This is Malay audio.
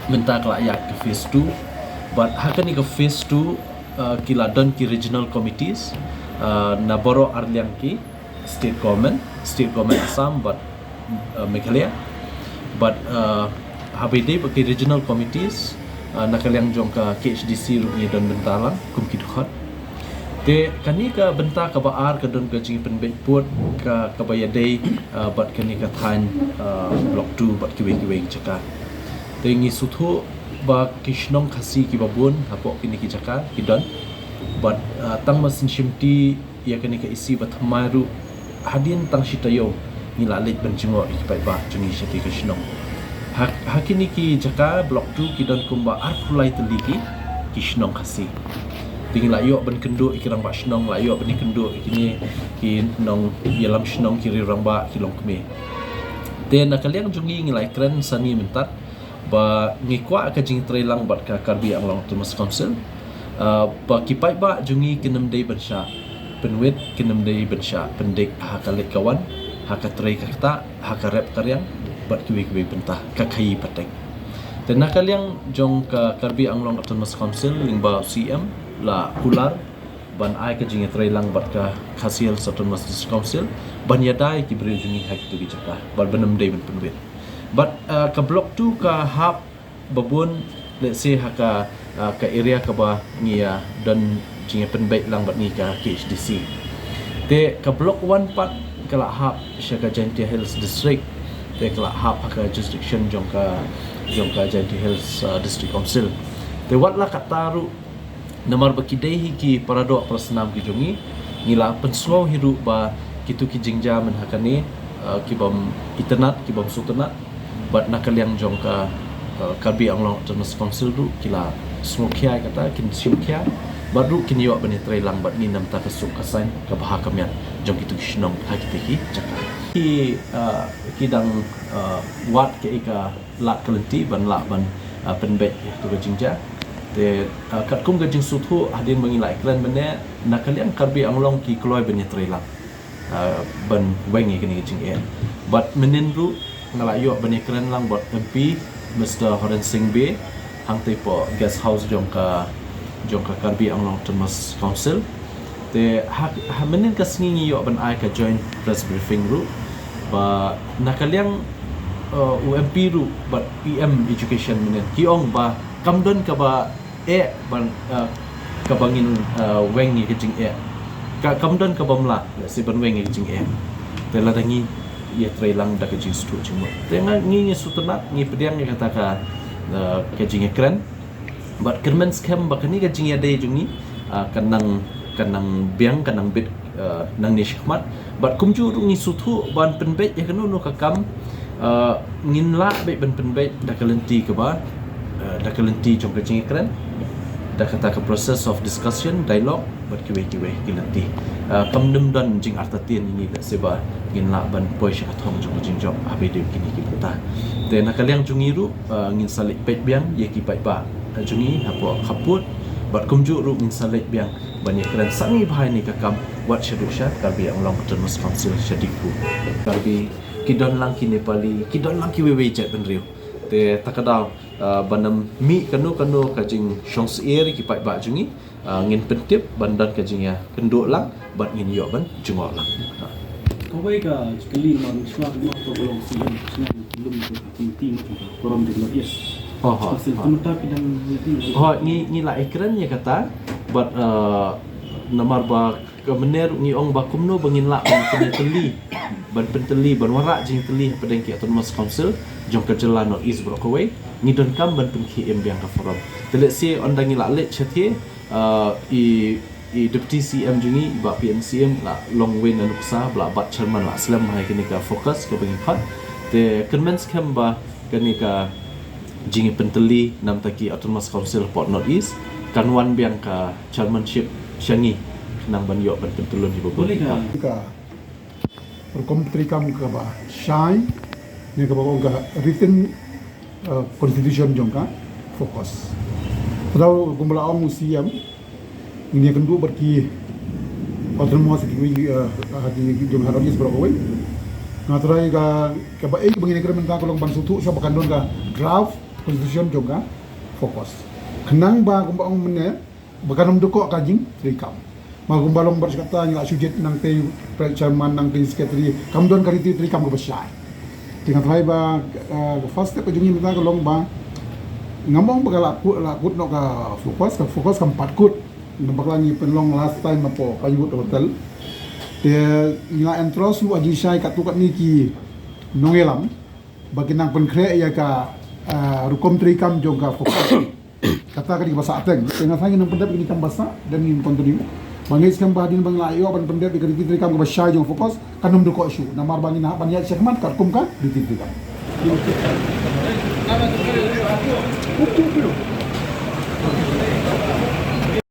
Minta kelak yak ke phase 2, but hakan ni ke phase 2 kila don ki regional committees naboro arliang ki state government Assam but Meghalaya, but habide bagi regional committees nakaliang jong ka KHDC ru ni don bentalang kum ki dukhat te kani ka benta ka baar ka don ka jing penbet put ka bayadei but kani ka than block 2 but kiwe chaka te ngi suthu ba kishnong khasi ki babun hapo kini ki chaka kidon but tang masin shimti ya kani ka isi bat maru hadin tang shitayo ni lalit benjingo ipai ba jungi shati kishnong hakini ki jaka block 2 kidon kumba arpulai teliki kishnong khasi tingin layo ben kendo ikirang ba shnong layo ben kendo ikini ki nong yalam shnong kiri ramba kilong kme te nakaliang jungi ngilai kren sani mentat ba ngikwa ka jing trailang bat ka Karbi Anglong Autonomous Council ba kipai ba jungi kinem dei bensha penwet kinem dei bensha pendek hakalet kawan hakatrei kakta hakarep karyang bat kiwi pentah kakai patek dan nakaliang jong ka Karbi Anglong Autonomous Council lingba CM la kular ban ai ka jing trailang bat ka Khasiel Autonomous Council ban yadai ki beri jungi hak tu bijaka bat benem dei ben penwet but ka block 2 ka hub babun let's say ka area ka ba ngia dan jinga penbaik lang bat ni ka KHDC te ka block 1 part kala hub syaka Jaintia Hills district te kala hub ka jurisdiction jong ka Jaintia Hills district council te wat la kataru namar bakidai ki parado prasnam ki jongi ngila penslo hiru ba kitu ki jingja men hakani kibam internet kibam sultanat but nakaliang jong ka Karbi Anglong Autonomous Council ru kila smokia kata kin simkia baru kini wak bani trailang bat ni nam ta kasuk kasain ka bahakamian jong itu kisnong hakiteki caka kidang wat ke ika lat kelenti ban la ban penbet tu gajingja te kat kum gajing suthu hadin mangilai klan bane nakaliang Karbi Anglong ki kloi bani trailang ban wengi kini gajing but menin ru ngalayo bani keren lang buat MP Mr. Horen Singh B hang tipo guest house jong ka Karbi Anglong Autonomous Council te menin ka singi yo ban ai ka joint press briefing ru ba nakaliang UMP ru but PM education menin kiong ba kamdon ka ba ban ka bangin wengi kejing ka kamdon ka bamla si ban wengi kejing te ladangi ia trailang dak kejing stu cuma tengah ngi sutunat ngi pediang ni kata ka kejing keren but kermen scam bakani kejing ya dei jungi kanang biang kanang bit nang ni shikmat but kumju ngi sutu ban penbet ya kanu no kakam ngin la be ban penbet dak kelenti ke ba dak kelenti jong kejing keren dak kata ke process of discussion dialogue but kiwe kilenti kamdem dan jing artatien ini dak seba ngin la ban poi syak thong jong jing job habide kini ki peta te nakaliang jungiru ngin salik pet biang ye ki pai ba jungi hapo khaput bat kumju ru ngin salik biang banyak keren sangi bahai ni kakam wat syadusha Karbi Anglong Autonomous Council syadiku Karbi kidon lang ki Nepali kidon lang ki wewe jet benriu te takadau banam mi kanu kajing shongs air ki pai ba jungi ngin pentip bandan kajing ya kenduk lang bat ngin yo ban jungok lang kawai ka sekali maru suak mo to bolong siyan siyan belum penting korom de yes sementara pidang ni la ekran ya kata but namar ba kemener ni ong ba kumno bangin la ban penteli ban warak jing teli pedeng ki Autonomous Council jong kerjala no is brokaway ni don kam ban penki embiang ka forum telet si ondangi la let chatie Deputy CM jungi ba PMCM la long way na nuksa bla bat chairman la slam hai kini ka fokus ke bagi khat te convince kam ba kini ka jingi penteli nam taki Autonomous Council Port North East kanwan biang ka chairmanship syangi nang ban yo ban pentulun di boleh ka berkompetisi kam ka ba shai ni ka ba written constitution jongka fokus padahal gumbala ong CM ini kedua berki autonomous di jom harus berapa Ngaturai ka baik bangin increment ka long bansutu sa bakandon ka draft constitution juga fokus. Kenang ba kung baong mene bakanom duko kajing trikam. Magumbalong bersekata nga sujet nang te chairman nang te secretary kamdon kariti trikam ko basyay. Tingkat hai ba first step jungin ta ka long ba ngamong lakut no ka fokus ka 4 kut nabaklangi penlong last time apo kayut hotel. Dia nga entros lu agi syai kat tukat niki nongelam bagi nang penkre ya ka rukom trikam juga fokus. Kata ka di bahasa ateng tengah sangi nang pendap ini kan bahasa dan ini continue bangis kan badin bang layo ban pendap di kri trikam ka bahasa jong fokus kanum du ko shu namar bangin ha ban ya sekmat ka kum ka di trikam.